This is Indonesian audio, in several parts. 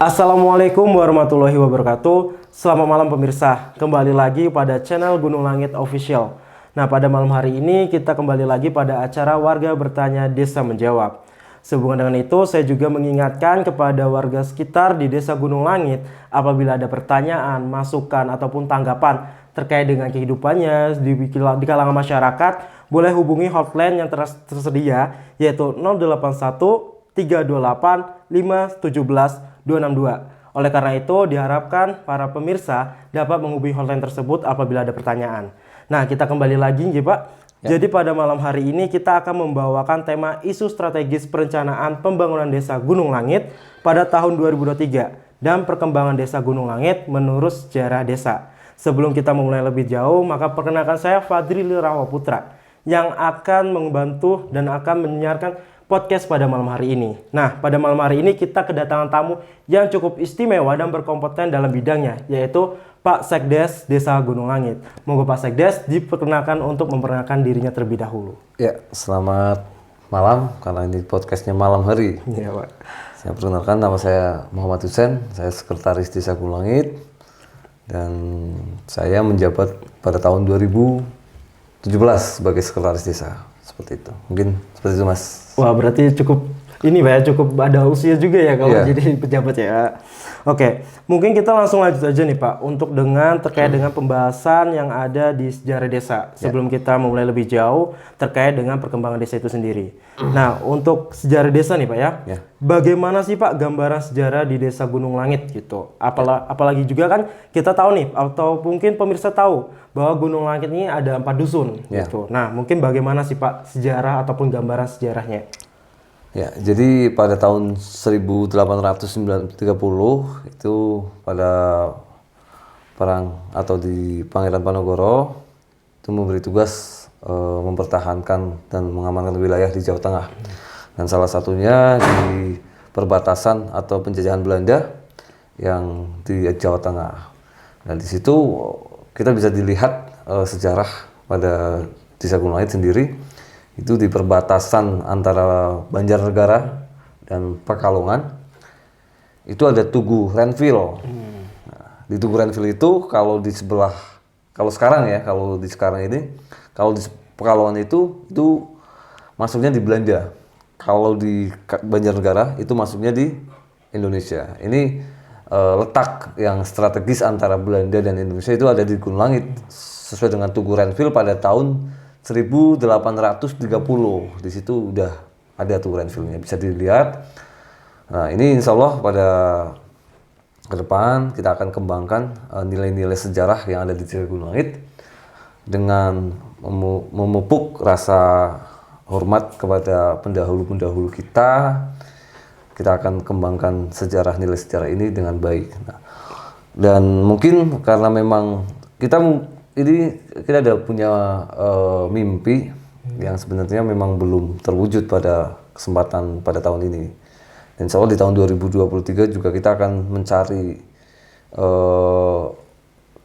Assalamualaikum warahmatullahi wabarakatuh. Selamat malam pemirsa. Kembali lagi pada channel Gunung Langit Official. Nah, pada malam hari ini kita kembali lagi pada acara Warga Bertanya Desa Menjawab. Sehubungan dengan itu, saya juga mengingatkan kepada warga sekitar di Desa Gunung Langit, apabila ada pertanyaan, masukan ataupun tanggapan terkait dengan kehidupannya di kalangan masyarakat, boleh hubungi hotline yang tersedia, yaitu 081 328 517 262. Oleh karena itu, diharapkan para pemirsa dapat menghubungi hotline tersebut apabila ada pertanyaan. Nah, kita kembali lagi ya Pak. Ya. Jadi pada malam hari ini kita akan membawakan tema isu strategis perencanaan pembangunan desa Gunung Langit pada tahun 2023 dan perkembangan desa Gunung Langit menurut sejarah desa. Sebelum kita memulai lebih jauh, maka perkenalkan saya Fadri Lirawa Putra yang akan membantu dan akan menyiarkan podcast pada malam hari ini. Nah, pada malam hari ini kita kedatangan tamu yang cukup istimewa dan berkompeten dalam bidangnya, yaitu Pak Sekdes Desa Gunung Langit. Monggo Pak Sekdes diperkenalkan untuk memperkenalkan dirinya terlebih dahulu. Ya, selamat malam, karena ini podcastnya malam hari. Iya, Pak. Saya perkenalkan, nama saya Muhammad Hussein, saya Sekretaris Desa Gunung Langit, dan saya menjabat pada tahun 2017 sebagai Sekretaris Desa. Seperti itu. Mungkin seperti itu, Mas. Wah, berarti cukup ini Pak ya, cukup ada usia juga ya kalau jadi pejabat ya. Oke, mungkin kita langsung lanjut aja nih Pak untuk terkait dengan pembahasan yang ada di sejarah desa. Sebelum kita mulai lebih jauh terkait dengan perkembangan desa itu sendiri. Nah, untuk sejarah desa nih Pak ya. Bagaimana sih Pak gambaran sejarah di Desa Gunung Langit gitu? Apalagi juga kan kita tahu nih, atau mungkin pemirsa tahu bahwa Gunung Langit ini ada 4 dusun gitu. Nah, mungkin bagaimana sih Pak sejarah ataupun gambaran sejarahnya? Ya, jadi pada tahun 1830 itu pada perang atau di Pangeran Panogoro itu memberi tugas mempertahankan dan mengamankan wilayah di Jawa Tengah. Dan salah satunya di perbatasan atau penjajahan Belanda yang di Jawa Tengah. Dan di situ kita bisa dilihat sejarah pada Desa Gunung Langit sendiri. Itu di perbatasan antara Banjarnegara dan Pekalongan itu ada Tugu Renville. Nah, di Tugu Renville itu kalau di sebelah, kalau sekarang ini kalau di Pekalongan itu masuknya di Belanda. Kalau di Banjarnegara itu masuknya di Indonesia. Ini letak yang strategis antara Belanda dan Indonesia itu ada di Gunung Langit sesuai dengan Tugu Renville pada tahun 1830. Di situ udah ada tuh Renville-nya, bisa dilihat. Nah, ini insya Allah pada ke depan kita akan kembangkan nilai-nilai sejarah yang ada di Desa Gunung Langit dengan memupuk rasa hormat kepada pendahulu-pendahulu kita. Kita akan kembangkan nilai sejarah ini dengan baik. Nah, dan mungkin karena memang kita ada punya mimpi yang sebenarnya memang belum terwujud pada kesempatan pada tahun ini. Dan insya Allah di tahun 2023 juga kita akan mencari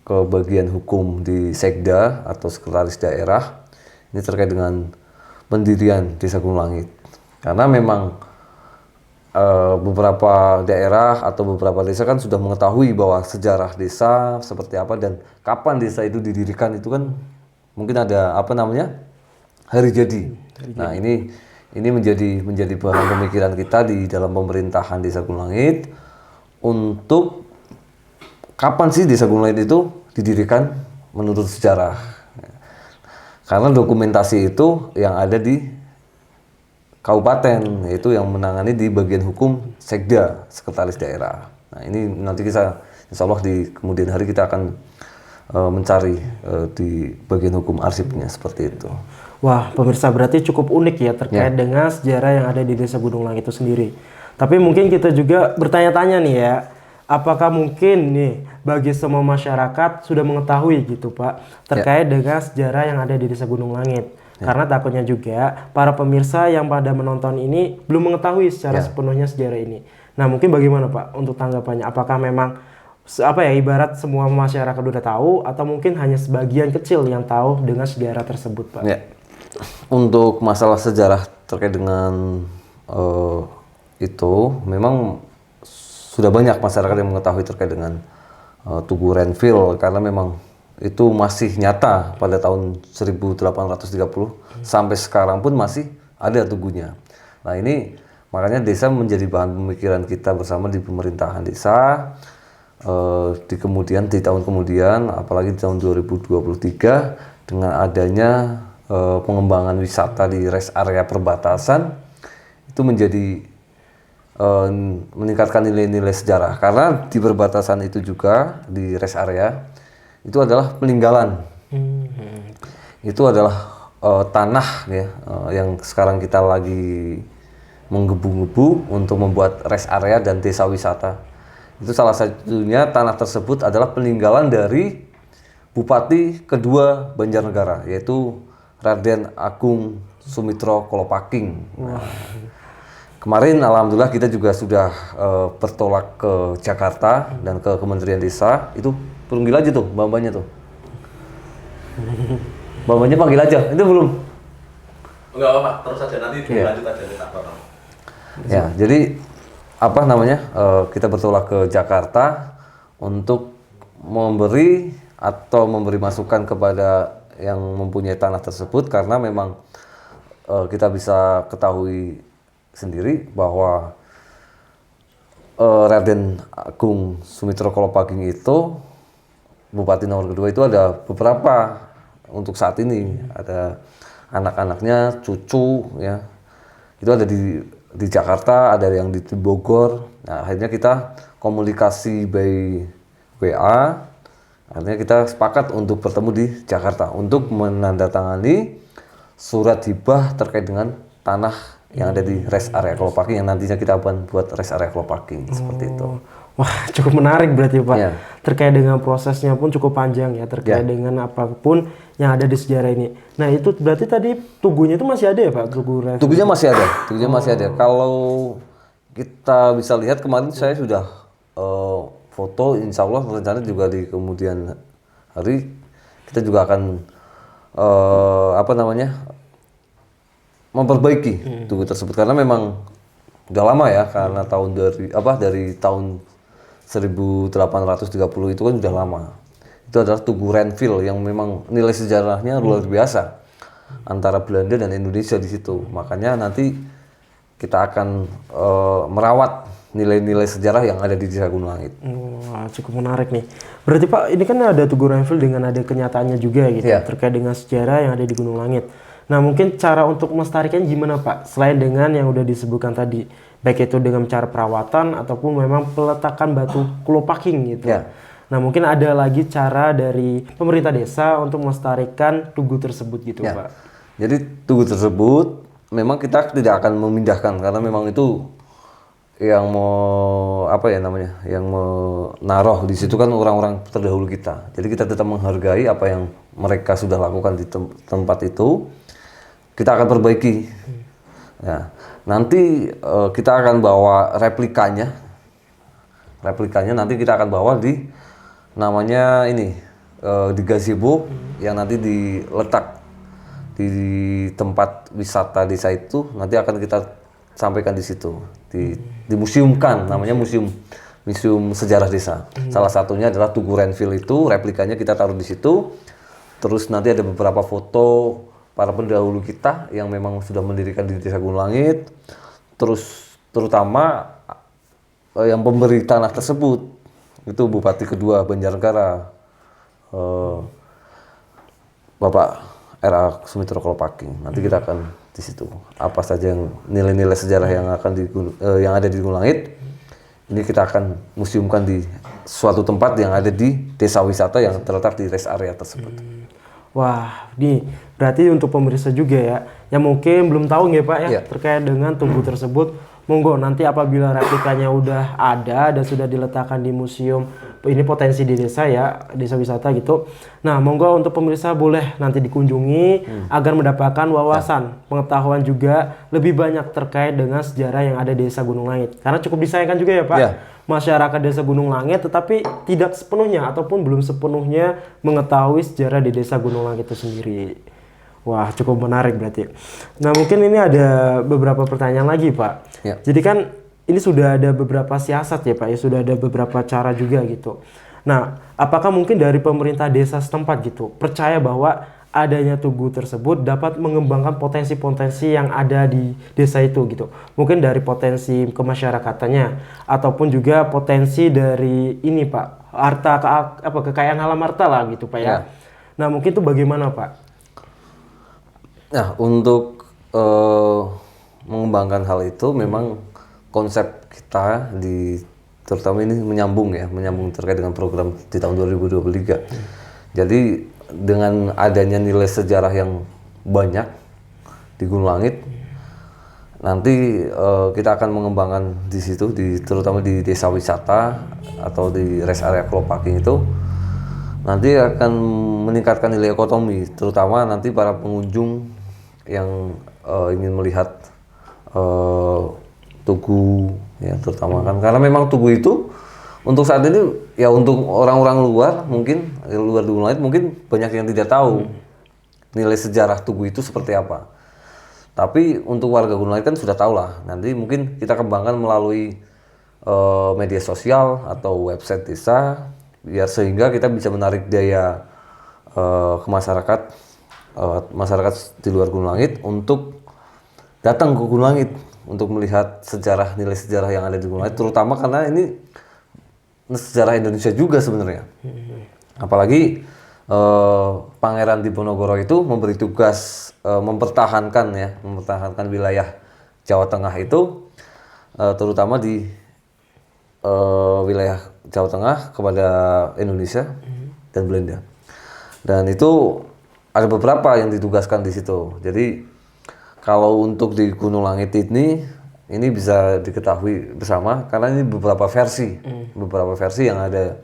ke bagian hukum di Sekda atau Sekretaris Daerah. Ini terkait dengan pendirian Desa Gunung Langit. Karena memang beberapa daerah atau beberapa desa kan sudah mengetahui bahwa sejarah desa seperti apa dan kapan desa itu didirikan, itu kan mungkin ada hari jadi. Nah, ini menjadi bahan pemikiran kita di dalam pemerintahan Desa Gunung Langit untuk kapan sih Desa Gunung Langit itu didirikan menurut sejarah. Karena dokumentasi itu yang ada di kabupaten, yaitu yang menangani di bagian hukum Sekda, Sekretaris Daerah. Nah, ini nanti kita insya Allah di kemudian hari kita akan mencari di bagian hukum arsipnya seperti itu. Wah, pemirsa berarti cukup unik ya terkait dengan sejarah yang ada di Desa Gunung Langit itu sendiri. Tapi mungkin kita juga bertanya-tanya nih ya, apakah mungkin nih bagi semua masyarakat sudah mengetahui gitu Pak terkait dengan sejarah yang ada di DesaGunung Langit? Karena takutnya juga para pemirsa yang pada menonton ini belum mengetahui secara sepenuhnya sejarah ini. Nah, mungkin bagaimana Pak untuk tanggapannya? Apakah memang ibarat semua masyarakat udah tahu atau mungkin hanya sebagian kecil yang tahu dengan sejarah tersebut Pak? Ya. Untuk masalah sejarah terkait dengan itu memang sudah banyak masyarakat yang mengetahui terkait dengan Tugu Renville karena memang itu masih nyata pada tahun 1830 sampai sekarang pun masih ada tugunya. Nah ini makanya desa menjadi bahan pemikiran kita bersama di pemerintahan desa di tahun kemudian, apalagi di tahun 2023 dengan adanya pengembangan wisata di rest area perbatasan itu menjadi meningkatkan nilai-nilai sejarah karena di perbatasan itu juga di rest area itu adalah peninggalan. Itu adalah tanah ya yang sekarang kita lagi menggebu-gebu untuk membuat rest area dan desa wisata. Itu salah satunya tanah tersebut adalah peninggalan dari Bupati kedua Banjarnegara yaitu Raden Agung Sumitro Kolopaking. Kemarin alhamdulillah kita juga sudah bertolak ke Jakarta dan ke Kementerian Desa. Itu panggil aja tuh mbak-mbaknya tuh. Mbak-mbaknya panggil aja. Itu belum? Enggak apa-apa, terus aja nanti dilanjut aja kita potong. Ya, jadi apa namanya? Kita bertolak ke Jakarta untuk memberi masukan kepada yang mempunyai tanah tersebut karena memang kita bisa ketahui sendiri bahwa Raden Agung Sumitro Kolopaking itu Bupati nomor kedua itu ada beberapa untuk saat ini ada anak-anaknya, cucu ya itu ada di Jakarta, ada yang di Bogor. Nah, akhirnya kita komunikasi by WA, akhirnya kita sepakat untuk bertemu di Jakarta untuk menandatangani surat hibah terkait dengan tanah yang ada di rest area Kolopaking yang nantinya kita akan buat rest area Kolopaking seperti itu. Wah, cukup menarik berarti Pak. Ya. Terkait dengan prosesnya pun cukup panjang ya, terkait dengan apapun yang ada di sejarah ini. Nah, itu berarti tadi tugunya itu masih ada ya Pak? Tugunya masih ada. Kalau kita bisa lihat kemarin saya sudah foto, insya Allah rencana juga di kemudian hari kita juga akan memperbaiki tugu tersebut karena memang udah lama ya karena dari tahun 1830 itu kan udah lama. Itu adalah Tugu Renville yang memang nilai sejarahnya luar biasa antara Belanda dan Indonesia di situ. Makanya nanti kita akan merawat nilai-nilai sejarah yang ada di Desa Gunung Langit. Wah, cukup menarik nih. Berarti Pak, ini kan ada Tugu Renville dengan ada kenyataannya juga gitu terkait dengan sejarah yang ada di Gunung Langit. Nah, mungkin cara untuk melestarikan gimana Pak? Selain dengan yang udah disebutkan tadi, baik itu dengan cara perawatan ataupun memang peletakan batu Kolopaking gitu. Ya. Nah, mungkin ada lagi cara dari pemerintah desa untuk melestarikan tugu tersebut gitu Pak. Jadi tugu tersebut memang kita tidak akan memindahkan karena memang itu yang yang menaruh di situ kan orang-orang terdahulu kita. Jadi kita tetap menghargai apa yang mereka sudah lakukan di tempat itu. Kita akan perbaiki. Ya, nanti kita akan bawa replikanya. Replikanya nanti kita akan bawa di namanya di gazebo yang nanti diletak di tempat wisata desa itu. Nanti akan kita sampaikan di situ, dimuseumkan, namanya museum sejarah desa. Salah satunya adalah Tugu Renville itu, replikanya kita taruh di situ. Terus nanti ada beberapa foto para pendahulu kita yang memang sudah mendirikan di Desa Gunung Langit. Terus terutama yang pemberi tanah tersebut itu Bupati kedua Banjarnegara, Bapak R.A. Sumitro Kolopaking. Nanti kita akan di situ apa saja yang nilai-nilai sejarah yang yang ada di Gunung Langit. Ini kita akan museumkan di suatu tempat yang ada di desa wisata yang terletak di rest area tersebut. Wah, nih berarti untuk pemirsa juga ya, yang mungkin belum tahu nggak Pak ya terkait dengan tugu tersebut, monggo nanti apabila replikanya udah ada dan sudah diletakkan di museum ini potensi di desa ya, desa wisata gitu. Nah, monggo untuk pemirsa boleh nanti dikunjungi agar mendapatkan wawasan, pengetahuan juga lebih banyak terkait dengan sejarah yang ada di Desa Gunung Langit. Karena cukup disayangkan juga ya Pak, masyarakat Desa Gunung Langit tetapi tidak sepenuhnya ataupun belum sepenuhnya mengetahui sejarah di Desa Gunung Langit itu sendiri. Wah, cukup menarik berarti. Nah, mungkin ini ada beberapa pertanyaan lagi Pak. Jadi kan ini sudah ada beberapa siasat ya Pak ya, sudah ada beberapa cara juga gitu. Nah, apakah mungkin dari pemerintah desa setempat gitu percaya bahwa adanya tugu tersebut dapat mengembangkan potensi-potensi yang ada di desa itu gitu. Mungkin dari potensi kemasyarakatannya ataupun juga potensi dari ini Pak, kekayaan alam harta lah gitu Pak ya. Ya. Nah, mungkin itu bagaimana Pak? Nah, untuk mengembangkan hal itu memang konsep kita terutama ini menyambung terkait dengan program di tahun 2023. Jadi dengan adanya nilai sejarah yang banyak di Gunung Langit, nanti kita akan mengembangkan di situ, terutama di desa wisata atau di rest area Klopaking itu, nanti akan meningkatkan nilai ekonomi, terutama nanti para pengunjung yang ingin melihat tugu, ya terutama kan, karena memang tugu itu untuk saat ini ya untuk orang-orang luar mungkin luar Gunung Langit mungkin banyak yang tidak tahu nilai sejarah tugu itu seperti apa. Tapi untuk warga Gunung Langit kan sudah tahu lah. Nanti mungkin kita kembangkan melalui media sosial atau website desa, biar sehingga kita bisa menarik daya ke masyarakat di luar Gunung Langit untuk datang ke Gunung Langit untuk melihat nilai sejarah yang ada di Gunung Langit, terutama karena ini sejarah Indonesia juga sebenarnya. Apalagi Pangeran Diponegoro itu memberi tugas mempertahankan wilayah Jawa Tengah itu, terutama di wilayah Jawa Tengah kepada Indonesia dan Belanda. Dan itu ada beberapa yang ditugaskan di situ. Jadi kalau untuk di Gunung Langit ini bisa diketahui bersama karena ini beberapa versi yang ada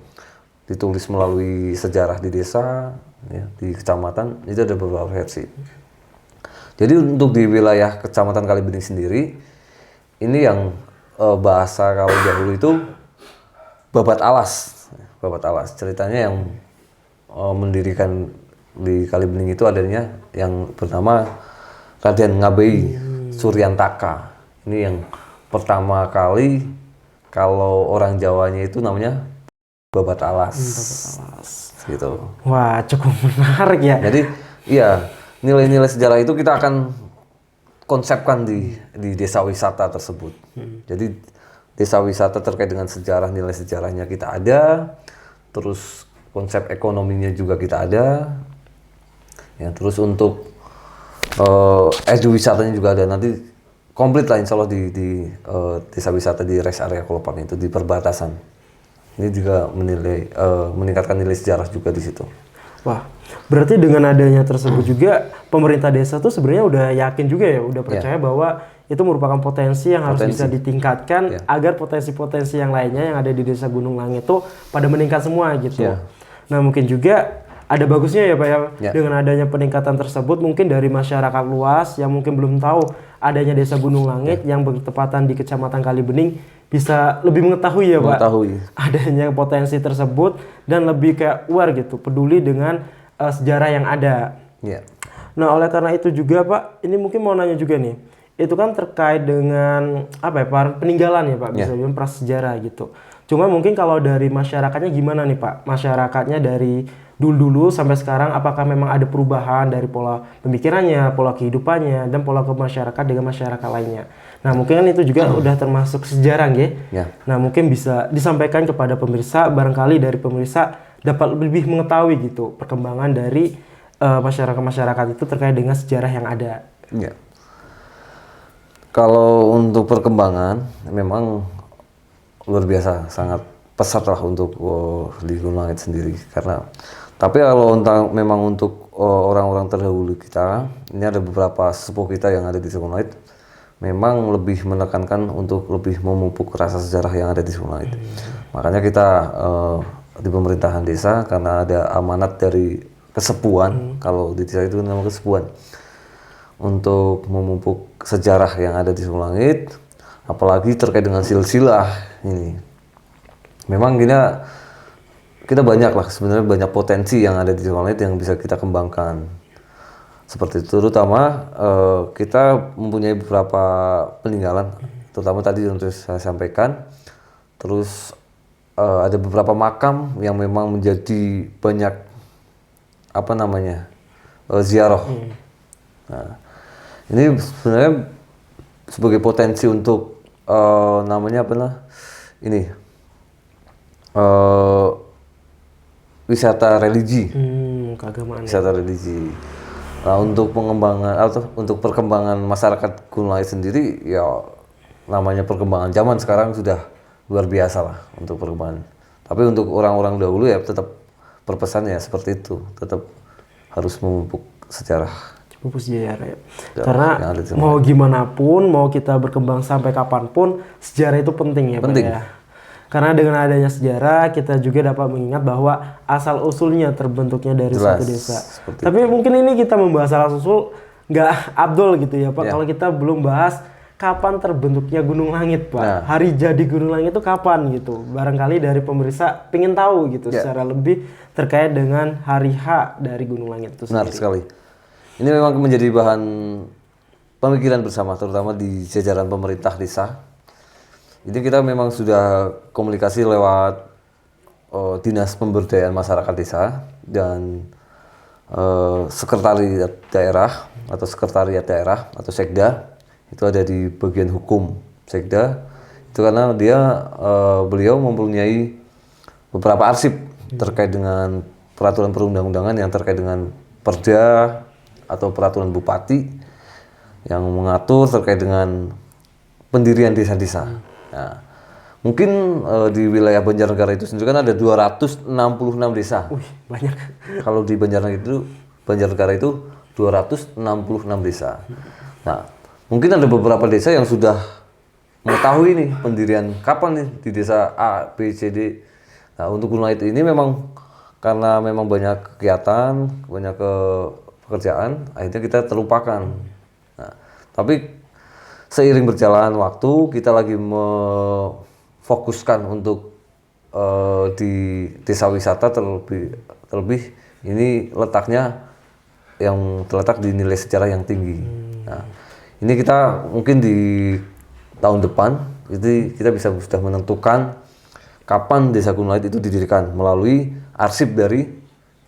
ditulis melalui sejarah di desa, ya, di kecamatan itu ada beberapa versi. Jadi untuk di wilayah kecamatan Kalibening sendiri ini yang bahasa kalau dahulu itu Babat Alas. Ceritanya yang mendirikan di Kalibening itu adanya yang bernama Raden Ngabei Suryantaka. Ini yang pertama kali kalau orang Jawanya itu namanya Babat Alas. Gitu. Wah, cukup menarik ya. Jadi iya, nilai-nilai sejarah itu kita akan konsepkan di desa wisata tersebut. Jadi desa wisata terkait dengan sejarah, nilai sejarahnya kita ada, terus konsep ekonominya juga kita ada. Ya, terus untuk wisatanya juga ada, nanti komplit lah insya Allah di desa wisata di rest area Klopaking itu di perbatasan. Ini juga meningkatkan nilai sejarah juga di situ. Wah, berarti dengan adanya tersebut juga pemerintah desa tuh sebenarnya udah yakin juga ya, udah percaya bahwa itu merupakan potensi yang harus bisa ditingkatkan agar potensi-potensi yang lainnya yang ada di desa Gunung Langit itu pada meningkat semua gitu. Nah, mungkin juga ada bagusnya ya Pak ya, dengan adanya peningkatan tersebut mungkin dari masyarakat luas yang mungkin belum tahu adanya desa Gunung Langit yang bertepatan di Kecamatan Kalibening bisa lebih mengetahui ya Pak adanya potensi tersebut dan lebih kayak aware gitu, peduli dengan sejarah yang ada. Nah, oleh karena itu juga Pak, ini mungkin mau nanya juga nih, itu kan terkait dengan peninggalan ya Pak, bisa dibilang prasejarah gitu. Cuma mungkin kalau dari masyarakatnya gimana nih Pak? Masyarakatnya dari dulu sampai sekarang apakah memang ada perubahan dari pola pemikirannya, pola kehidupannya, dan pola masyarakat dengan masyarakat lainnya. Nah, mungkin kan itu juga udah termasuk sejarah ya. Nah, mungkin bisa disampaikan kepada pemirsa, barangkali dari pemirsa dapat lebih mengetahui gitu perkembangan dari masyarakat itu terkait dengan sejarah yang ada. Ya. Kalau untuk perkembangan memang luar biasa, sangat pesat lah untuk di Gunung Langit sendiri. Tapi kalau memang untuk orang-orang terdahulu kita, ini ada beberapa sepuh kita yang ada di Gunung Langit, memang lebih menekankan untuk lebih memupuk rasa sejarah yang ada di Gunung Langit. Makanya kita di pemerintahan desa, karena ada amanat dari kesepuan, kalau di desa itu namanya kesepuan, untuk memupuk sejarah yang ada di Gunung Langit, apalagi terkait dengan silsilah ini. Memang kita banyak lah, sebenarnya banyak potensi yang ada di Gunung Langit yang bisa kita kembangkan. Seperti itu, terutama kita mempunyai beberapa peninggalan terutama tadi yang sudah saya sampaikan. Terus ada beberapa makam yang memang menjadi banyak apa namanya ziarah. Nah, ini sebenarnya sebagai potensi untuk namanya apa lah ini wisata religi. Keagamaan. Wisata religi. Nah, untuk pengembangan atau untuk perkembangan masyarakat Gunung Langit sendiri, ya namanya perkembangan zaman sekarang sudah luar biasa lah untuk perkembangan. Tapi untuk orang-orang dahulu ya tetap berpesan ya seperti itu, tetap harus memupuk sejarah. Pupus sejarah ya. Ya, Karena yang ada di mau gimana pun, mau kita berkembang sampai kapanpun, sejarah itu penting ya Penting. Pak ya. Karena dengan adanya sejarah, kita juga dapat mengingat bahwa asal-usulnya terbentuknya dari Jelas, suatu desa. seperti Tapi mungkin ini kita membahas asal-usul nggak abdol gitu ya Pak, Ya. kalau kita belum bahas kapan terbentuknya Gunung Langit Pak. Nah. Hari jadi Gunung Langit itu kapan gitu. Barangkali dari pemirsa pengen tahu gitu Ya. secara lebih terkait dengan hari H dari Gunung Langit itu Benar sendiri. sekali. Ini memang menjadi bahan pemikiran bersama, terutama di jajaran pemerintah desa. Ini kita memang sudah komunikasi lewat Dinas Pemberdayaan Masyarakat Desa dan Sekretariat Daerah atau Sekretariat Daerah atau Sekda. Itu ada di bagian hukum Sekda. Itu karena beliau mempunyai beberapa arsip terkait dengan peraturan perundang-undangan yang terkait dengan Perda atau peraturan bupati yang mengatur terkait dengan pendirian desa-desa. Nah, mungkin di wilayah Banjarnegara itu sendiri kan ada 266 desa. Wih, banyak. Kalau di Banjarnegara itu 266 desa. Nah, mungkin ada beberapa desa yang sudah mengetahui nih pendirian kapan nih di desa A, B, C, D. Nah, untuk Gunung Langit ini memang karena memang banyak kegiatan, banyak pekerjaan, akhirnya kita terlupakan. Nah, tapi seiring berjalan waktu, kita lagi memfokuskan untuk di desa wisata terlebih ini letaknya yang terletak di nilai sejarah yang tinggi. Nah, ini kita mungkin di tahun depan itu kita bisa sudah menentukan kapan Desa Gunung Langit itu didirikan melalui arsip dari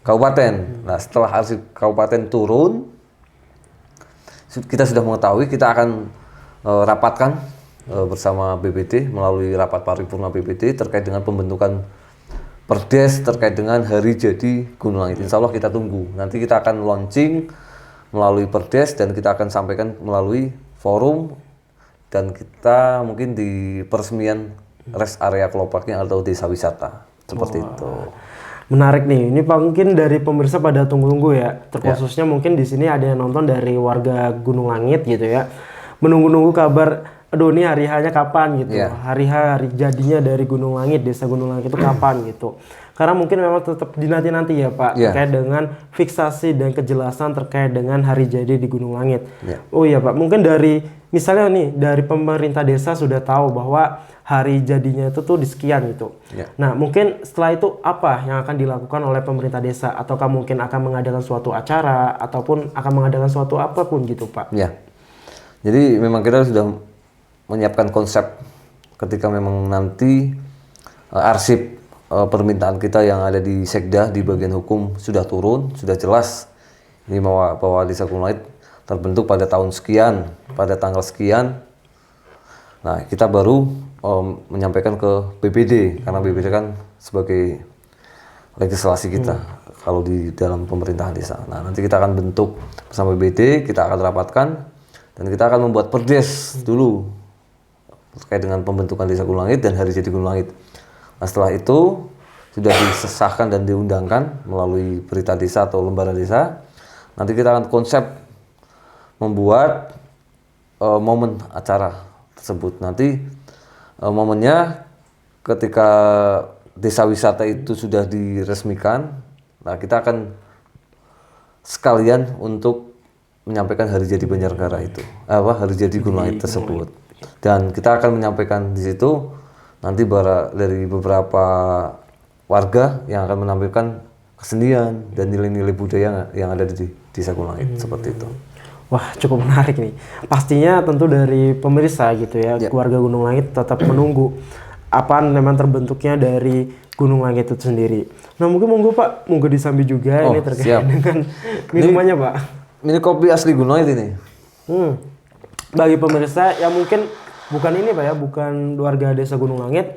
kabupaten. Nah, setelah arsip kabupaten turun, kita sudah mengetahui, kita akan rapatkan bersama BPD melalui rapat paripurna BPD terkait dengan pembentukan Perdes terkait dengan hari jadi Gunung Langit. Insya Allah kita tunggu. Nanti kita akan launching melalui Perdes dan kita akan sampaikan melalui forum dan kita mungkin di peresmian rest area kelopaknya atau desa wisata seperti itu. Menarik nih, ini Pak mungkin dari pemirsa pada tunggu-tunggu ya. Terkhususnya mungkin di sini ada yang nonton dari warga Gunung Langit gitu ya. Menunggu-nunggu kabar, aduh ini hari H-nya kapan gitu. Ya. Hari H, hari jadinya dari Gunung Langit, Desa Gunung Langit itu kapan gitu. Karena mungkin memang tetap dinanti-nanti ya Pak, Ya. terkait dengan fiksasi dan kejelasan terkait dengan hari jadi di Gunung Langit. Ya. Oh iya Pak, mungkin dari misalnya nih dari pemerintah desa sudah tahu bahwa hari jadinya itu tuh di sekian gitu. Ya. Nah mungkin setelah itu apa yang akan dilakukan oleh pemerintah desa? Ataukah mungkin akan mengadakan suatu acara ataupun akan mengadakan suatu apapun gitu Pak? Ya, jadi memang kita sudah menyiapkan konsep ketika memang nanti arsip permintaan kita yang ada di Sekda di bagian hukum sudah turun, sudah jelas ini bahwa Desa Gunung Langit terbentuk pada tahun sekian, pada tanggal sekian. Nah, kita baru menyampaikan ke BPD karena BPD kan sebagai legislasi kita kalau di dalam pemerintahan desa. Nah, nanti kita akan bentuk bersama BPD, kita akan rapatkan dan kita akan membuat perdes dulu terkait dengan pembentukan Desa Gunung Langit dan hari jadi Gunung Langit. Nah, setelah itu sudah disahkan dan diundangkan melalui berita desa atau lembaran desa. Nanti kita akan konsep membuat momen acara tersebut. Nanti momennya ketika desa wisata itu sudah diresmikan, nah kita akan sekalian untuk menyampaikan hari jadi Banjarnegara itu, hari jadi Gunung Langit tersebut. Dan kita akan menyampaikan di situ nanti dari beberapa warga yang akan menampilkan kesenian dan nilai-nilai budaya yang ada di Desa Gunung Langit seperti itu. Wah, cukup menarik nih. Pastinya tentu dari pemirsa gitu ya, keluarga Gunung Langit tetap menunggu apa memang terbentuknya dari Gunung Langit itu sendiri. Nah, mungkin monggo Pak, monggo disambi juga ini terkait siap. dengan minumannya Pak. Ini kopi asli Gunung Langit ini. Bagi pemirsa yang mungkin bukan ini Pak ya, bukan warga desa Gunung Langit,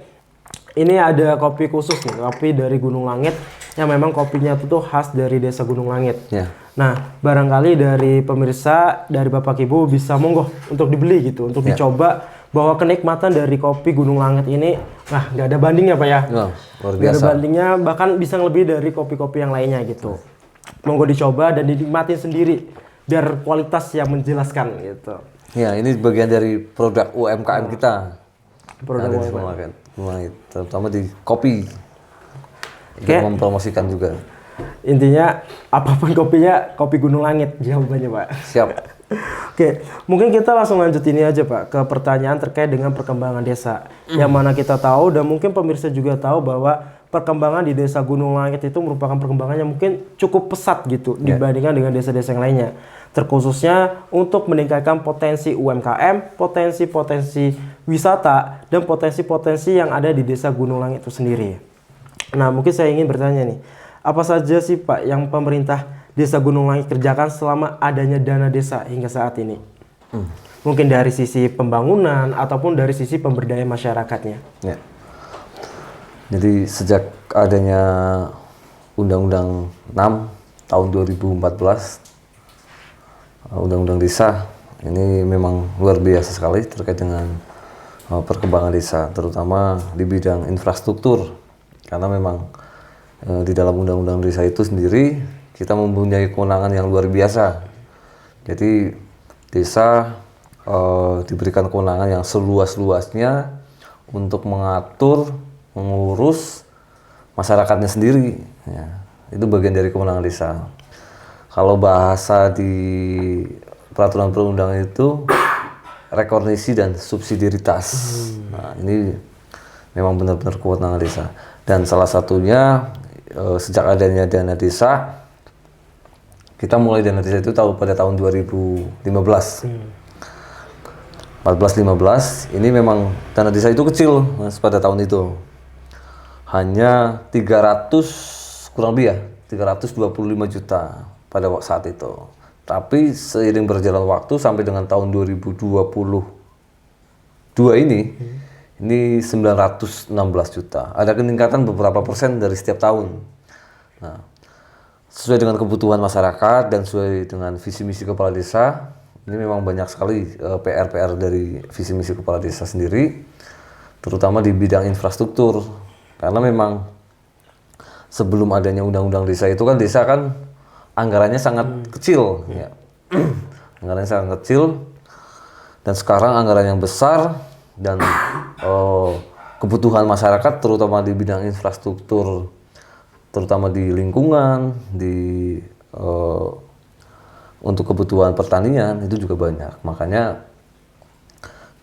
ini ada kopi khusus nih, kopi dari Gunung Langit yang memang kopinya itu tuh khas dari desa Gunung Langit. Ya. Nah, barangkali dari pemirsa, dari Bapak Ibu bisa monggo untuk dibeli gitu, untuk dicoba bahwa kenikmatan dari kopi Gunung Langit ini, nah nggak ada bandingnya Pak ya. Luar Nggak biasa. ada bandingnya, bahkan bisa lebih dari kopi-kopi yang lainnya gitu. Monggo dicoba dan dinikmatin sendiri, biar kualitas yang menjelaskan gitu. Ya, ini bagian dari produk UMKM kita. Produk Ada di Gunung Langit, terutama di kopi. Kita mempromosikan juga. Intinya apapun kopinya, kopi Gunung Langit jawabannya Pak. Siap. Oke, mungkin kita langsung lanjut ini aja Pak ke pertanyaan terkait dengan perkembangan desa. Yang mana kita tahu dan mungkin pemirsa juga tahu bahwa perkembangan di desa Gunung Langit itu merupakan perkembangan yang mungkin cukup pesat gitu dibandingkan dengan desa-desa yang lainnya. Terkhususnya untuk meningkatkan potensi UMKM, potensi-potensi wisata, dan potensi-potensi yang ada di desa Gunung Langit itu sendiri. Nah, mungkin saya ingin bertanya nih, apa saja sih Pak yang pemerintah desa Gunung Langit kerjakan selama adanya dana desa hingga saat ini? Mungkin dari sisi pembangunan ataupun dari sisi pemberdayaan masyarakatnya. Ya. Jadi sejak adanya Undang-Undang 6 tahun 2014, Undang-Undang Desa, ini memang luar biasa sekali terkait dengan perkembangan desa, terutama di bidang infrastruktur. Karena memang di dalam Undang-Undang Desa itu sendiri kita mempunyai kewenangan yang luar biasa. Jadi desa diberikan kewenangan yang seluas-luasnya untuk mengatur, mengurus masyarakatnya sendiri. Ya, itu bagian dari kewenangan desa. Kalau bahasa di peraturan perundangan itu rekognisi dan subsidiaritas. Nah, ini memang benar-benar kewenangan desa. Dan salah satunya sejak adanya dana desa, kita mulai dana desa itu pada tahun 2015. 14-15 ini memang dana desa itu kecil Mas, pada tahun itu. Hanya 300 kurang lebih ya, 325 juta pada saat itu. Tapi seiring berjalan waktu sampai dengan tahun 2022 ini 916 juta. Ada peningkatan beberapa persen dari setiap tahun. Nah, sesuai dengan kebutuhan masyarakat dan sesuai dengan visi misi kepala desa, ini memang banyak sekali PR-PR dari visi misi kepala desa sendiri, terutama di bidang infrastruktur. Karena memang sebelum adanya undang-undang desa itu kan desa kan anggarannya sangat kecil, ya. Anggarannya sangat kecil, dan sekarang anggaran yang besar dan kebutuhan masyarakat terutama di bidang infrastruktur, terutama di lingkungan, untuk kebutuhan pertanian itu juga banyak. Makanya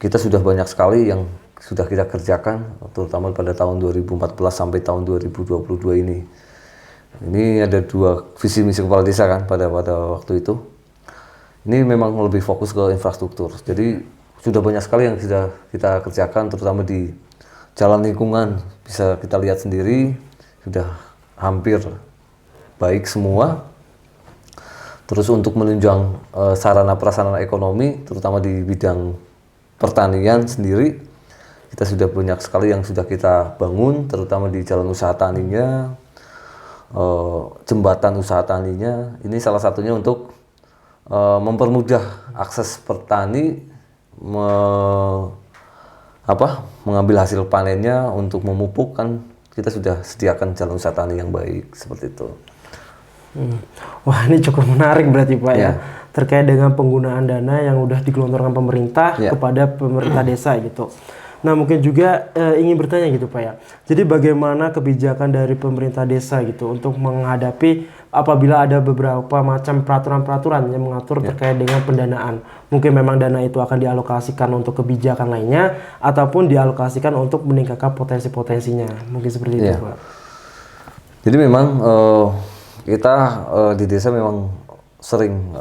kita sudah banyak sekali yang sudah kita kerjakan, terutama pada tahun 2014 sampai tahun 2022 ini. Ini ada 2 visi misi kepala desa kan pada waktu itu. Ini memang lebih fokus ke infrastruktur. Jadi sudah banyak sekali yang sudah kita kerjakan, terutama di jalan lingkungan. Bisa kita lihat sendiri, sudah hampir baik semua. Terus untuk menunjang sarana prasarana ekonomi, terutama di bidang pertanian sendiri, kita sudah banyak sekali yang sudah kita bangun, terutama di jalan usaha taninya, jembatan usaha taninya. Ini salah satunya untuk mempermudah akses petani mengambil hasil panennya untuk memupuk, kan kita sudah sediakan jalan usaha tani yang baik seperti itu. Wah, ini cukup menarik berarti Pak ya, terkait dengan penggunaan dana yang udah digelontorkan pemerintah kepada pemerintah desa gitu. Nah, mungkin juga ingin bertanya gitu Pak ya. Jadi bagaimana kebijakan dari pemerintah desa gitu untuk menghadapi apabila ada beberapa macam peraturan-peraturan yang mengatur terkait dengan pendanaan. Mungkin memang dana itu akan dialokasikan untuk kebijakan lainnya ataupun dialokasikan untuk meningkatkan potensi-potensinya. Mungkin seperti itu Pak. Jadi memang kita di desa memang sering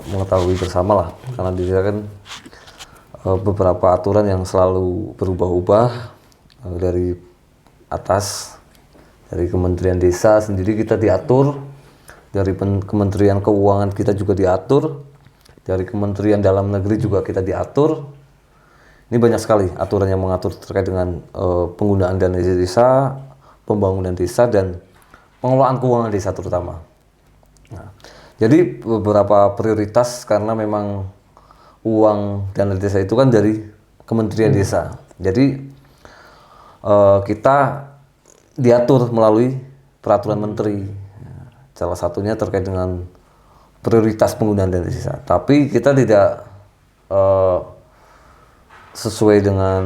mengetahui bersama lah, karena di desa kan beberapa aturan yang selalu berubah-ubah dari atas, dari Kementerian Desa sendiri kita diatur, dari Kementerian Keuangan kita juga diatur, dari Kementerian Dalam Negeri juga kita diatur. Ini banyak sekali aturan yang mengatur terkait dengan penggunaan dana desa, pembangunan desa, dan pengelolaan keuangan desa terutama. Nah, jadi beberapa prioritas karena memang uang dana desa itu kan dari Kementerian Desa. Jadi kita diatur melalui peraturan menteri. Salah satunya terkait dengan prioritas penggunaan dana desa. Tapi kita tidak sesuai dengan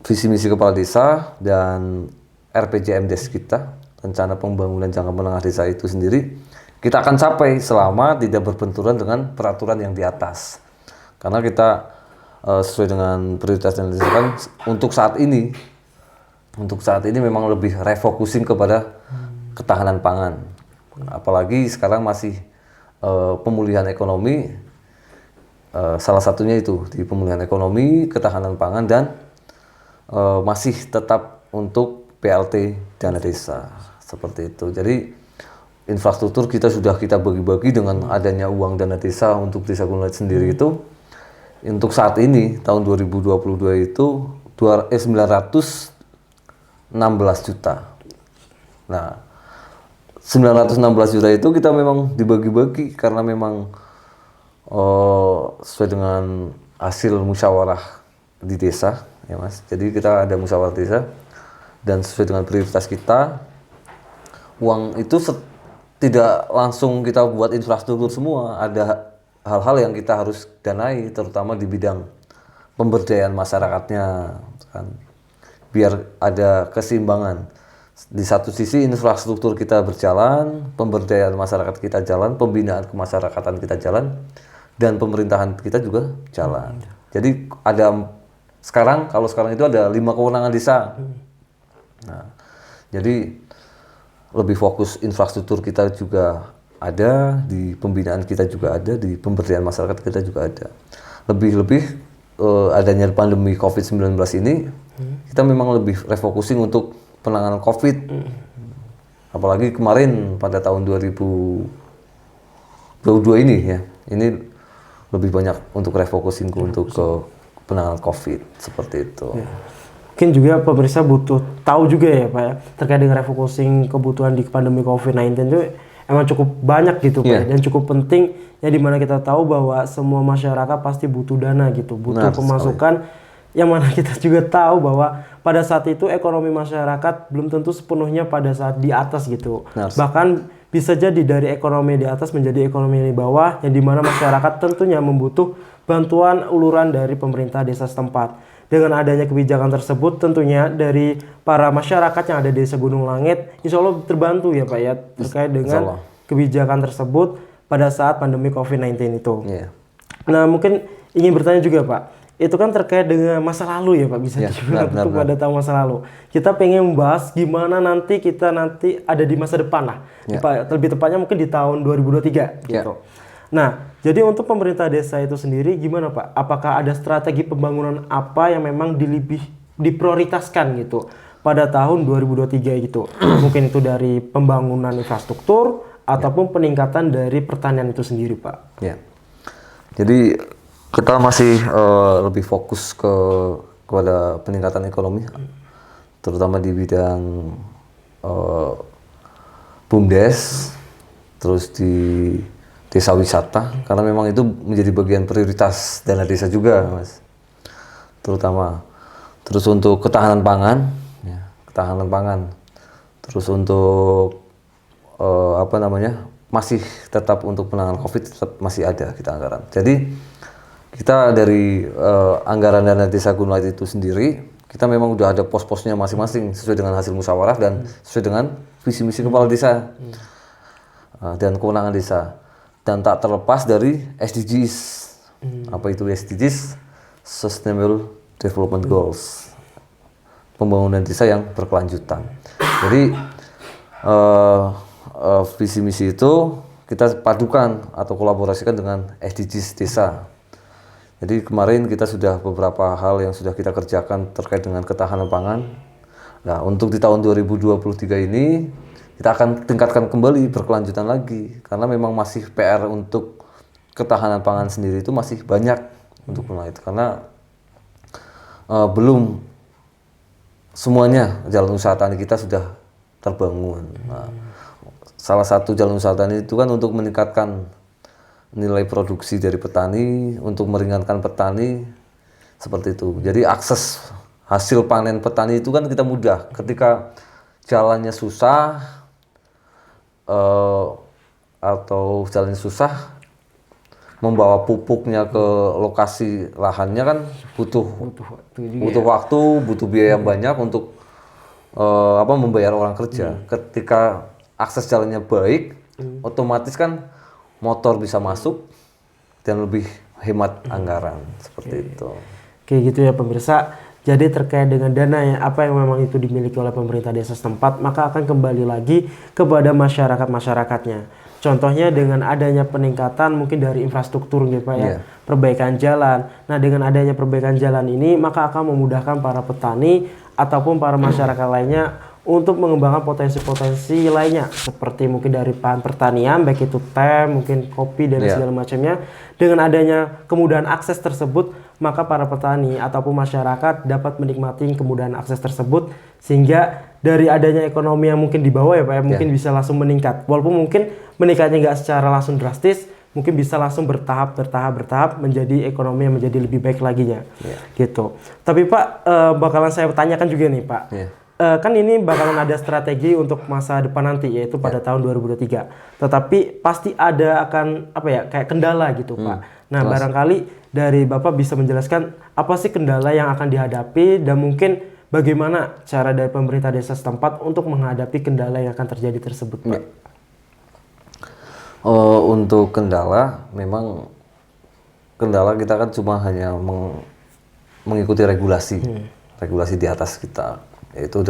visi misi kepala desa dan RPJMDes kita, rencana pembangunan jangka menengah desa itu sendiri, kita akan capai selama tidak berbenturan dengan peraturan yang di atas. Karena kita sesuai dengan prioritas dana desa kan untuk saat ini memang lebih refocusing kepada ketahanan pangan. Apalagi sekarang masih pemulihan ekonomi. Salah satunya itu di pemulihan ekonomi, ketahanan pangan, dan masih tetap untuk PLT dana desa seperti itu. Jadi infrastruktur kita sudah kita bagi-bagi dengan adanya uang dana desa untuk Desa Gunung Langit sendiri itu untuk saat ini tahun 2022 itu 916 juta. Nah, 916 juta itu kita memang dibagi-bagi karena memang sesuai dengan hasil musyawarah di desa, ya Mas. Jadi kita ada musyawarah desa dan sesuai dengan prioritas kita, uang itu tidak langsung kita buat infrastruktur semua. Ada hal-hal yang kita harus danai, terutama di bidang pemberdayaan masyarakatnya, kan, biar ada keseimbangan. Di satu sisi infrastruktur kita berjalan, pemberdayaan masyarakat kita jalan, pembinaan kemasyarakatan kita jalan, dan pemerintahan kita juga jalan. Jadi kalau sekarang itu ada 5 kewenangan desa. Nah, jadi lebih fokus infrastruktur kita juga ada, di pembinaan kita juga ada, di pemberdayaan masyarakat kita juga ada. Lebih-lebih adanya pandemi COVID-19 ini, kita memang lebih refocusing untuk penanganan COVID. Apalagi kemarin pada tahun 2022 ini ya, ini lebih banyak untuk refocusing untuk ke penanganan COVID seperti itu. Ya. Mungkin juga pemirsa butuh tahu juga ya Pak ya, terkait dengan refocusing kebutuhan di pandemi COVID-19 itu emang cukup banyak gitu Pak, dan cukup penting ya, dimana kita tahu bahwa semua masyarakat pasti butuh dana gitu, butuh pemasukan yang mana kita juga tahu bahwa pada saat itu ekonomi masyarakat belum tentu sepenuhnya pada saat di atas gitu. Bahkan bisa jadi dari ekonomi di atas menjadi ekonomi di bawah, yang dimana masyarakat tentunya membutuh bantuan uluran dari pemerintah desa setempat. Dengan adanya kebijakan tersebut tentunya dari para masyarakat yang ada di Desa Gunung Langit, insya Allah terbantu ya Pak ya, terkait dengan kebijakan tersebut pada saat pandemi COVID-19 itu. Nah mungkin ingin bertanya juga Pak, itu kan terkait dengan masa lalu ya Pak, bisa dibilang untuk pada tahun masa lalu. Kita pengen membahas gimana kita nanti ada di masa depan lah. Lebih tepatnya mungkin di tahun 2023 gitu. Nah, jadi untuk pemerintah desa itu sendiri gimana Pak? Apakah ada strategi pembangunan apa yang memang diprioritaskan gitu pada tahun 2023 gitu? Mungkin itu dari pembangunan infrastruktur ataupun peningkatan dari pertanian itu sendiri Pak. Jadi kita masih lebih fokus kepada peningkatan ekonomi, terutama di bidang BUMDes, terus di desa wisata, karena memang itu menjadi bagian prioritas dana desa juga, Mas. Terutama, terus untuk ketahanan pangan, terus untuk masih tetap untuk penanganan COVID tetap masih ada kita anggaran. Jadi kita dari anggaran dana desa Gunung Langit itu sendiri, kita memang udah ada pos-posnya masing-masing sesuai dengan hasil musyawarah dan sesuai dengan visi misi kepala desa dan kewenangan desa, dan tak terlepas dari SDGs. Apa itu SDGs? Sustainable Development Goals, pembangunan desa yang berkelanjutan. Jadi visi misi itu kita padukan atau kolaborasikan dengan SDGs desa. Jadi kemarin kita sudah beberapa hal yang sudah kita kerjakan terkait dengan ketahanan pangan. Nah, untuk di tahun 2023 ini kita akan tingkatkan kembali, berkelanjutan lagi, karena memang masih PR untuk ketahanan pangan sendiri itu masih banyak untuk itu, karena belum semuanya jalan usaha tani kita sudah terbangun. Nah, salah satu jalan usaha tani itu kan untuk meningkatkan nilai produksi dari petani, untuk meringankan petani, seperti itu. Jadi akses hasil panen petani itu kan kita mudah. Ketika jalannya susah atau jalannya susah, membawa pupuknya ke lokasi lahannya kan butuh waktu, butuh biaya yang banyak untuk membayar orang kerja. Ketika akses jalannya baik, otomatis kan motor bisa masuk dan lebih hemat anggaran, seperti itu. Kayak gitu ya pemirsa. Jadi terkait dengan dana yang apa yang memang itu dimiliki oleh pemerintah desa setempat, maka akan kembali lagi kepada masyarakatnya. Contohnya dengan adanya peningkatan mungkin dari infrastruktur gitu Pak ya, perbaikan jalan. Nah dengan adanya perbaikan jalan ini maka akan memudahkan para petani ataupun para masyarakat lainnya untuk mengembangkan potensi-potensi lainnya, seperti mungkin dari bahan pertanian, baik itu teh, mungkin kopi dan segala macamnya. Dengan adanya kemudahan akses tersebut, maka para petani ataupun masyarakat dapat menikmati kemudahan akses tersebut, sehingga dari adanya ekonomi yang mungkin di bawah ya Pak ya, mungkin bisa langsung meningkat. Walaupun mungkin meningkatnya nggak secara langsung drastis, mungkin bisa langsung bertahap menjadi ekonomi yang menjadi lebih baik laginya, gitu. Tapi Pak, bakalan saya tanyakan juga nih Pak. Kan ini bakalan ada strategi untuk masa depan nanti, yaitu pada tahun 2023. Tetapi pasti ada akan kayak kendala gitu Pak. Nah barangkali dari Bapak bisa menjelaskan apa sih kendala yang akan dihadapi dan mungkin bagaimana cara dari pemerintah desa setempat untuk menghadapi kendala yang akan terjadi tersebut Pak. Untuk kendala, memang kendala kita kan cuma hanya mengikuti regulasi di atas kita. Yaitu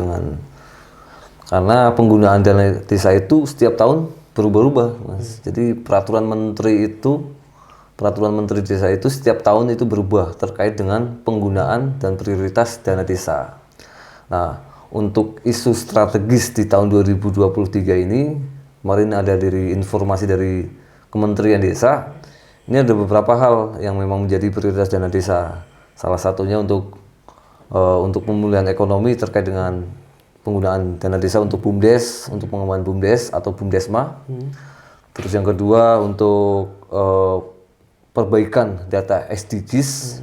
karena penggunaan dana desa itu setiap tahun berubah-ubah, Mas. Jadi peraturan menteri desa itu setiap tahun itu berubah terkait dengan penggunaan dan prioritas dana desa. Nah, untuk isu strategis di tahun 2023 ini, kemarin ada informasi dari Kementerian Desa. Ini ada beberapa hal yang memang menjadi prioritas dana desa. Salah satunya untuk pemulihan ekonomi terkait dengan penggunaan dana desa untuk BUMDes, untuk pengembangan BUMDes atau BUMDesma. Terus yang kedua untuk perbaikan data SDGs,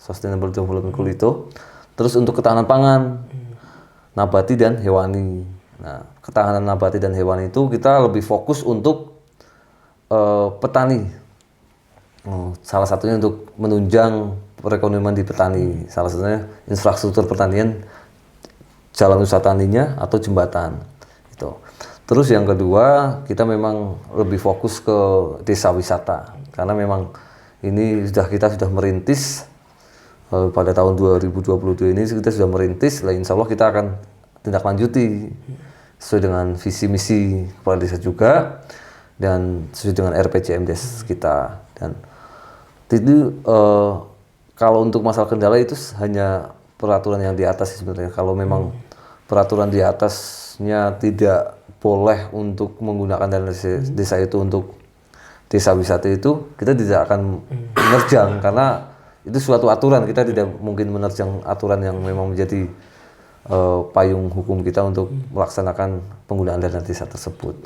Sustainable Development Goal itu. Terus untuk ketahanan pangan, nabati dan hewani. Nah, ketahanan nabati dan hewani itu kita lebih fokus untuk petani. Salah satunya untuk menunjang perekonomian di petani, salah satunya infrastruktur pertanian, jalan usaha taninya atau jembatan. Gitu. Terus yang kedua, kita memang lebih fokus ke desa wisata, karena memang ini kita sudah merintis pada tahun 2022 ini kita sudah merintis. Insya Allah kita akan tindak lanjuti sesuai dengan visi misi kepala desa juga dan sesuai dengan RPJMdes kita. Dan itu kalau untuk masalah kendala itu hanya peraturan yang di atas sebenarnya. Kalau memang peraturan di atasnya tidak boleh untuk menggunakan dana desa itu untuk desa wisata itu, kita tidak akan menerjang karena itu suatu aturan. Kita tidak mungkin menerjang aturan yang memang menjadi payung hukum kita untuk melaksanakan penggunaan dana desa tersebut.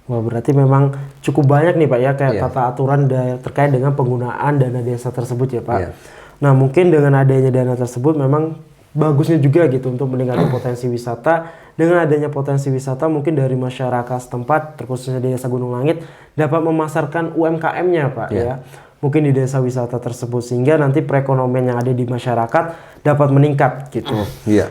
Wah, berarti memang cukup banyak nih Pak ya kayak tata aturan terkait dengan penggunaan dana desa tersebut ya Pak. Nah mungkin dengan adanya dana tersebut memang bagusnya juga gitu untuk meningkatkan potensi wisata. Dengan adanya potensi wisata mungkin dari masyarakat setempat terkhususnya di Desa Gunung Langit dapat memasarkan UMKM-nya Pak ya. Mungkin di desa wisata tersebut sehingga nanti perekonomian yang ada di masyarakat dapat meningkat gitu.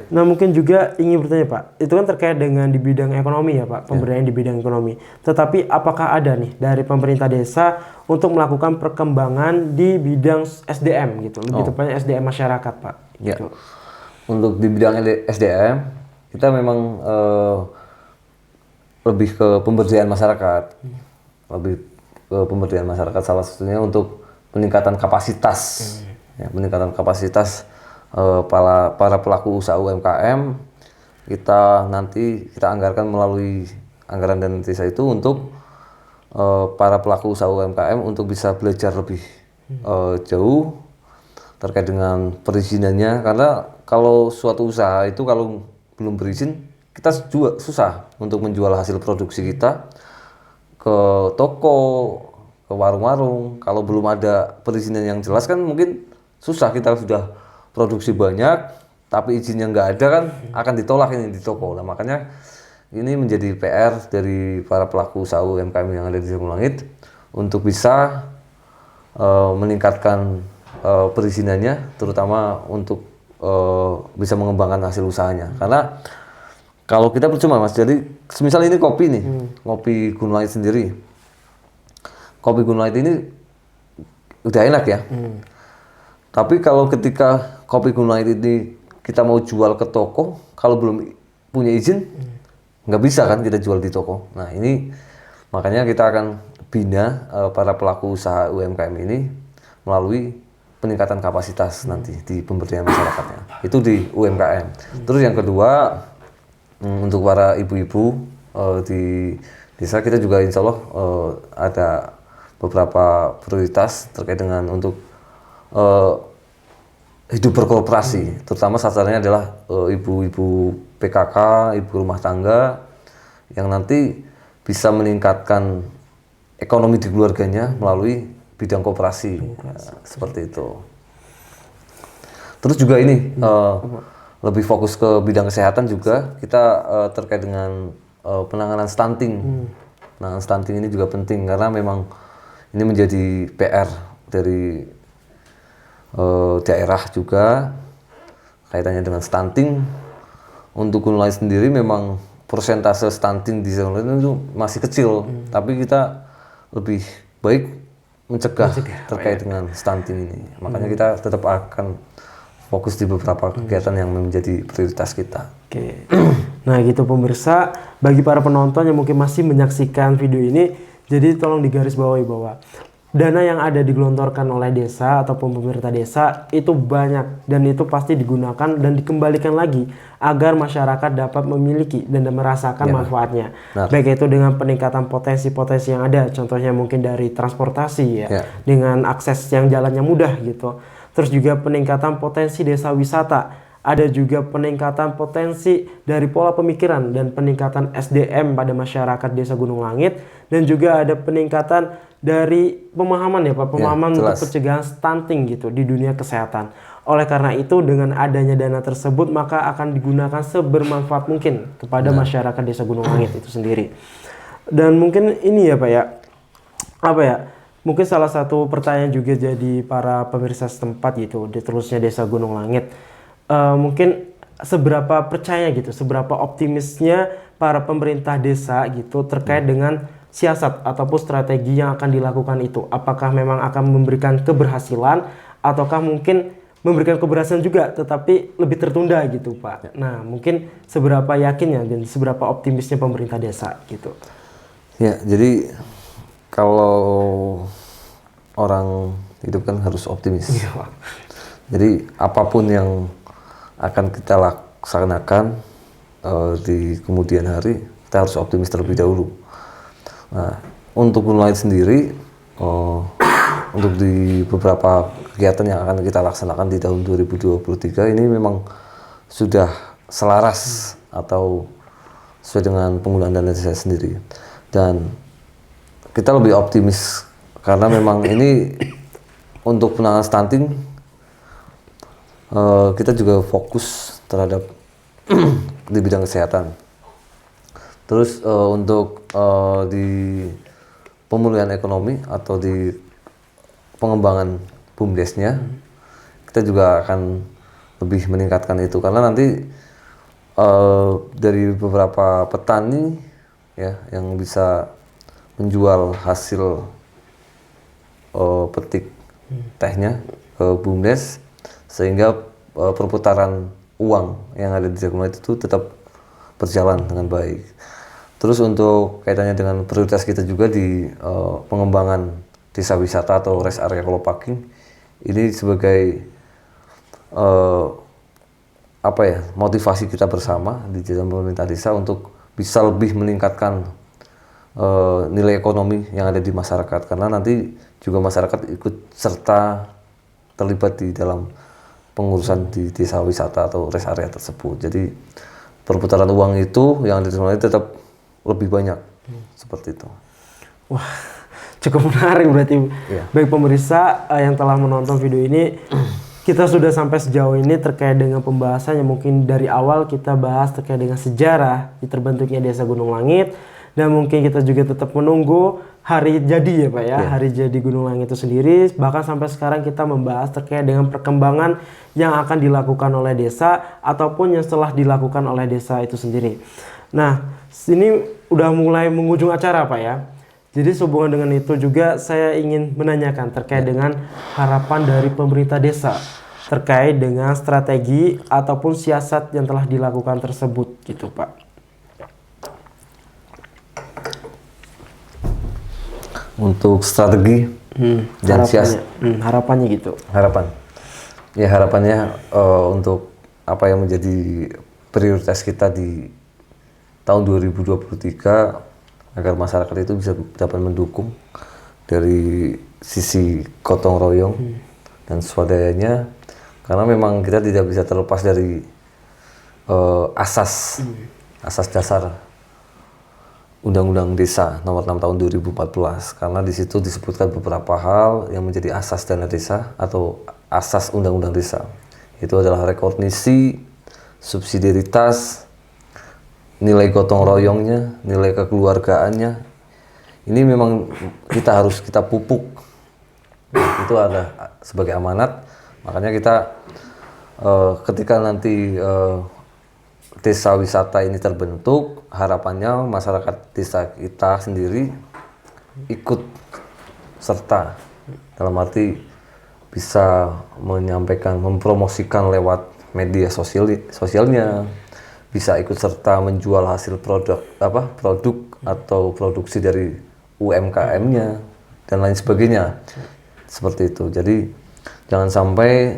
Nah mungkin juga ingin bertanya Pak, itu kan terkait dengan di bidang ekonomi ya Pak, pemberdayaan di bidang ekonomi. Tetapi apakah ada nih dari pemerintah desa untuk melakukan perkembangan di bidang SDM gitu, lebih tepatnya SDM masyarakat Pak? Gitu. Untuk di bidang SDM kita memang lebih ke pemberdayaan masyarakat. lebih ke pemberdayaan masyarakat, salah satunya untuk peningkatan kapasitas, ya, peningkatan kapasitas para pelaku usaha UMKM. Kita anggarkan melalui anggaran dana desa itu untuk para pelaku usaha UMKM untuk bisa belajar lebih jauh terkait dengan perizinannya, karena kalau suatu usaha itu kalau belum berizin kita juga susah untuk menjual hasil produksi kita ke toko, ke warung-warung. Kalau belum ada perizinan yang jelas kan mungkin susah, kita sudah produksi banyak tapi izinnya nggak ada kan akan ditolak ini di toko. Nah, makanya ini menjadi PR dari para pelaku usaha UMKM yang ada di Desa Gunung Langit untuk bisa meningkatkan perizinannya, terutama untuk bisa mengembangkan hasil usahanya. Karena kalau kita percuma Mas, jadi semisal ini kopi nih, kopi Gunung Langit sendiri. Kopi Gunung Langit ini udah enak ya. Tapi kalau ketika kopi Gunung Langit ini kita mau jual ke toko, kalau belum punya izin, nggak bisa kan kita jual di toko. Nah ini makanya kita akan bina para pelaku usaha UMKM ini melalui peningkatan kapasitas nanti di pemberdayaan masyarakatnya. Itu di UMKM. Terus yang kedua, untuk para ibu-ibu di desa kita juga insya Allah ada beberapa prioritas terkait dengan untuk hidup berkooperasi, terutama sasarannya adalah ibu-ibu PKK, ibu rumah tangga yang nanti bisa meningkatkan ekonomi di keluarganya melalui bidang koperasi. Seperti itu. Terus juga ini lebih fokus ke bidang kesehatan juga, kita terkait dengan penanganan stunting. Penanganan stunting ini juga penting karena memang ini menjadi PR dari daerah juga kaitannya dengan stunting. Untuk Gunung Langit sendiri memang persentase stunting di Gunung Langit itu masih kecil, tapi kita lebih baik mencegah terkait dengan stunting ini. Makanya kita tetap akan fokus di beberapa kegiatan yang menjadi prioritas kita. Oke. Nah gitu pemirsa, bagi para penonton yang mungkin masih menyaksikan video ini, jadi tolong digarisbawahi bahwa dana yang ada digelontorkan oleh desa ataupun pemerintah desa itu banyak dan itu pasti digunakan dan dikembalikan lagi agar masyarakat dapat memiliki dan merasakan manfaatnya. Baik itu dengan peningkatan potensi-potensi yang ada, contohnya mungkin dari transportasi ya, dengan akses yang jalannya mudah gitu. Terus juga peningkatan potensi desa wisata, ada juga peningkatan potensi dari pola pemikiran dan peningkatan SDM pada masyarakat Desa Gunung Langit, dan juga ada peningkatan dari pemahaman ya Pak, pemahaman untuk pencegahan stunting gitu di dunia kesehatan. Oleh karena itu dengan adanya dana tersebut maka akan digunakan sebermanfaat mungkin kepada masyarakat Desa Gunung Langit itu sendiri. Dan mungkin ini ya Pak ya, apa ya, mungkin salah satu pertanyaan juga jadi para pemirsa setempat gitu, terusnya Desa Gunung Langit. Mungkin seberapa percaya gitu, seberapa optimisnya para pemerintah desa gitu terkait dengan siasat ataupun strategi yang akan dilakukan itu. Apakah memang akan memberikan keberhasilan ataukah mungkin memberikan keberhasilan juga tetapi lebih tertunda gitu Pak. Nah mungkin seberapa yakinnya dan seberapa optimisnya pemerintah desa gitu. Ya, jadi kalau orang hidup kan harus optimis. Jadi apapun yang akan kita laksanakan di kemudian hari, kita harus optimis terlebih dahulu. Nah, untuk Gunung Langit sendiri, untuk di beberapa kegiatan yang akan kita laksanakan di tahun 2023 ini memang sudah selaras atau sesuai dengan penggunaan dana desa sendiri. Dan kita lebih optimis karena memang ini untuk penanganan stunting kita juga fokus terhadap di bidang kesehatan. Terus untuk di pemulihan ekonomi atau di pengembangan BUMDesnya kita juga akan lebih meningkatkan itu karena nanti dari beberapa petani ya yang bisa menjual hasil petik tehnya ke BUMDes sehingga perputaran uang yang ada di Desa Gunung Langit itu tetap berjalan dengan baik. Terus untuk kaitannya dengan prioritas kita juga di pengembangan desa wisata atau rest area Kolopaking, ini sebagai motivasi kita bersama di jajaran pemerintah desa untuk bisa lebih meningkatkan nilai ekonomi yang ada di masyarakat, karena nanti juga masyarakat ikut serta terlibat di dalam pengurusan di desa wisata atau rest area tersebut. Jadi perputaran uang itu yang diterima tetap lebih banyak seperti itu. Wah, cukup menarik berarti. Iya. Baik pemirsa yang telah menonton video ini, kita sudah sampai sejauh ini terkait dengan pembahasan yang mungkin dari awal kita bahas terkait dengan sejarah terbentuknya Desa Gunung Langit, dan mungkin kita juga tetap menunggu hari jadi ya Pak ya, hari jadi Gunung Langit itu sendiri. Bahkan sampai sekarang kita membahas terkait dengan perkembangan yang akan dilakukan oleh desa ataupun yang setelah dilakukan oleh desa itu sendiri. Nah, ini udah mulai menghujung acara Pak ya. Jadi sehubungan dengan itu juga saya ingin menanyakan terkait dengan harapan dari pemerintah desa terkait dengan strategi ataupun siasat yang telah dilakukan tersebut gitu Pak. Untuk strategi dan siasat, harapannya gitu. harapannya untuk apa yang menjadi prioritas kita di tahun 2023 agar masyarakat itu bisa dapat mendukung dari sisi gotong royong dan swadayanya, karena memang kita tidak bisa terlepas dari asas dasar Undang-Undang Desa Nomor 6 Tahun 2014, karena di situ disebutkan beberapa hal yang menjadi asas dana desa atau asas Undang-Undang Desa. Itu adalah rekognisi, subsidiaritas, nilai gotong royongnya, nilai kekeluargaannya. Ini memang harus kita pupuk. Itu adalah sebagai amanat. Makanya kita ketika nanti desa wisata ini terbentuk, harapannya masyarakat desa kita sendiri ikut serta, dalam arti bisa menyampaikan, mempromosikan lewat media sosialnya, bisa ikut serta menjual hasil produk atau produksi dari UMKM-nya dan lain sebagainya, seperti itu. Jadi jangan sampai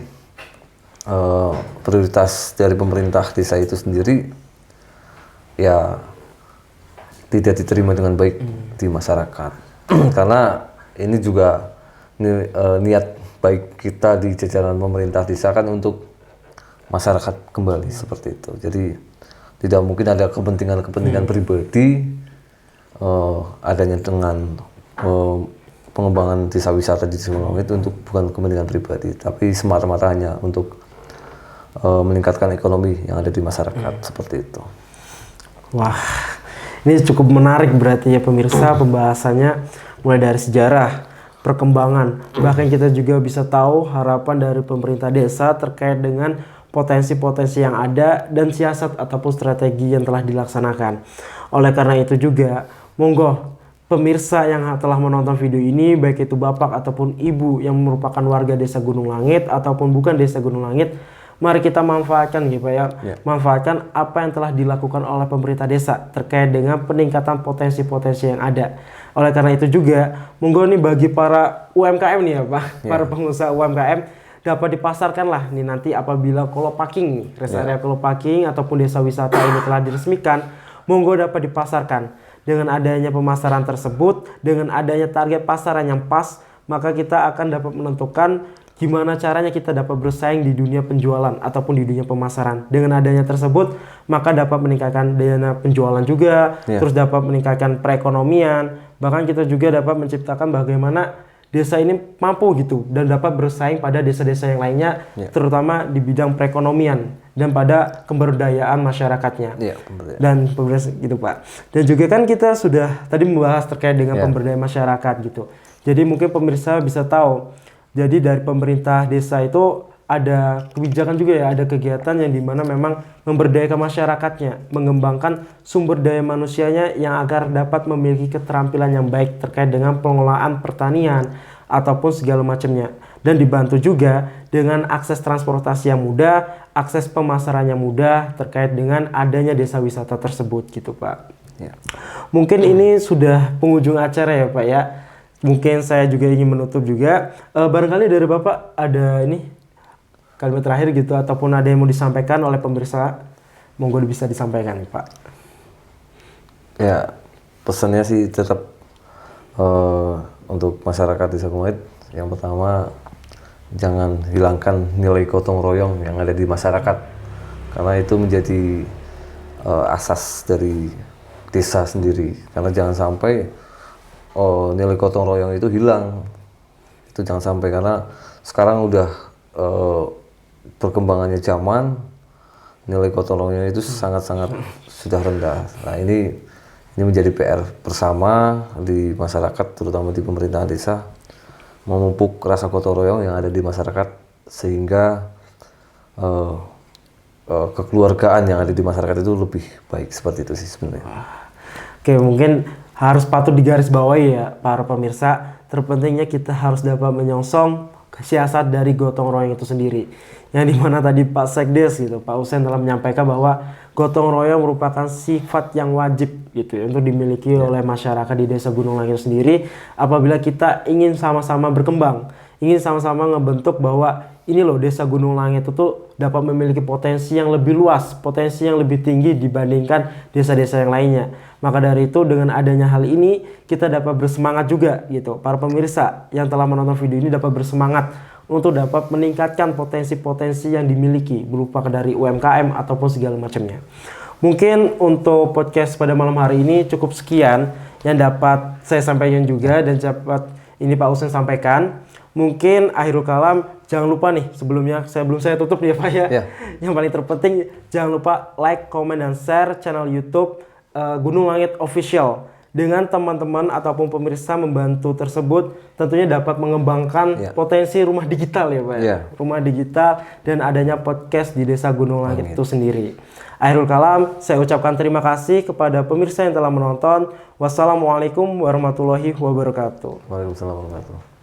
prioritas dari pemerintah desa itu sendiri ya tidak diterima dengan baik di masyarakat. Karena ini juga niat baik kita di jajaran pemerintah desa kan untuk masyarakat kembali seperti itu. Jadi tidak mungkin ada kepentingan pribadi adanya dengan pengembangan desa wisata di Gunung Langit untuk bukan kepentingan pribadi, tapi semata-mata hanya untuk meningkatkan ekonomi yang ada di masyarakat seperti itu. Wah, ini cukup menarik berarti ya pemirsa pembahasannya, mulai dari sejarah, perkembangan, bahkan kita juga bisa tahu harapan dari pemerintah desa terkait dengan potensi-potensi yang ada dan siasat ataupun strategi yang telah dilaksanakan. Oleh karena itu juga, monggo pemirsa yang telah menonton video ini, baik itu bapak ataupun ibu yang merupakan warga Desa Gunung Langit ataupun bukan Desa Gunung Langit, mari kita manfaatkan gitu ya. Manfaatkan apa yang telah dilakukan oleh pemerintah desa terkait dengan peningkatan potensi-potensi yang ada. Oleh karena itu juga, monggo nih bagi para UMKM nih ya Pak, para pengusaha UMKM dapat dipasarkan lah nih nanti apabila Kolopaking nih, rest area Kolopaking ataupun desa wisata ini telah diresmikan, monggo dapat dipasarkan. Dengan adanya pemasaran tersebut, dengan adanya target pasaran yang pas, maka kita akan dapat menentukan gimana caranya kita dapat bersaing di dunia penjualan ataupun di dunia pemasaran. Dengan adanya tersebut, maka dapat meningkatkan dana penjualan juga, terus dapat meningkatkan perekonomian, bahkan kita juga dapat menciptakan bagaimana desa ini mampu gitu dan dapat bersaing pada desa-desa yang lainnya, terutama di bidang perekonomian dan pada pemberdayaan masyarakatnya. Dan gitu Pak. Dan juga kan kita sudah tadi membahas terkait dengan pemberdayaan masyarakat gitu. Jadi mungkin pemirsa bisa tahu, jadi dari pemerintah desa itu ada kebijakan juga ya, ada kegiatan yang dimana memang memberdayakan masyarakatnya, mengembangkan sumber daya manusianya yang agar dapat memiliki keterampilan yang baik terkait dengan pengelolaan pertanian ataupun segala macamnya, dan dibantu juga dengan akses transportasi yang mudah, akses pemasaran yang mudah terkait dengan adanya desa wisata tersebut gitu Pak. Ya. Mungkin ini sudah penghujung acara ya Pak ya. Mungkin saya juga ingin menutup juga. Barangkali dari Bapak ada ini kalimat terakhir gitu ataupun ada yang mau disampaikan oleh pemirsa, monggo bisa disampaikan Pak. Ya, pesannya sih tetap untuk masyarakat Desa Kumait, yang pertama jangan hilangkan nilai gotong royong yang ada di masyarakat, karena itu menjadi asas dari desa sendiri. Karena jangan sampai nilai gotong royong itu hilang, itu jangan sampai, karena sekarang udah perkembangannya zaman, nilai gotong royong itu sangat-sangat sudah rendah. Nah ini menjadi PR bersama di masyarakat, terutama di pemerintahan desa, memupuk rasa gotong royong yang ada di masyarakat, sehingga kekeluargaan yang ada di masyarakat itu lebih baik. Seperti itu sih sebenarnya. Oke, mungkin harus patut digarisbawahi ya para pemirsa, terpentingnya kita harus dapat menyongsong siasat dari gotong royong itu sendiri. Yang dimana tadi Pak Sekdes gitu, Pak Usen telah menyampaikan bahwa gotong royong merupakan sifat yang wajib gitu ya, untuk dimiliki oleh masyarakat di Desa Gunung Langit sendiri apabila kita ingin sama-sama berkembang, ingin sama-sama ngebentuk bahwa ini loh Desa Gunung Langit itu dapat memiliki potensi yang lebih luas, potensi yang lebih tinggi dibandingkan desa-desa yang lainnya. Maka dari itu dengan adanya hal ini kita dapat bersemangat juga gitu. Para pemirsa yang telah menonton video ini dapat bersemangat untuk dapat meningkatkan potensi-potensi yang dimiliki berupa dari UMKM ataupun segala macamnya. Mungkin untuk podcast pada malam hari ini cukup sekian yang dapat saya sampaikan juga dan dapat ini Pak Usen sampaikan. Mungkin akhirul kalam, jangan lupa nih sebelum saya tutup nih ya Pak ya. Yang paling terpenting jangan lupa like, comment, dan share channel YouTube Gunung Langit Official. Dengan teman-teman ataupun pemirsa membantu tersebut tentunya dapat mengembangkan potensi rumah digital ya Pak. Rumah digital dan adanya podcast di Desa Gunung Langit itu sendiri. Akhirul kalam, saya ucapkan terima kasih kepada pemirsa yang telah menonton. Wassalamualaikum warahmatullahi wabarakatuh. Waalaikumsalam warahmatullahi wabarakatuh.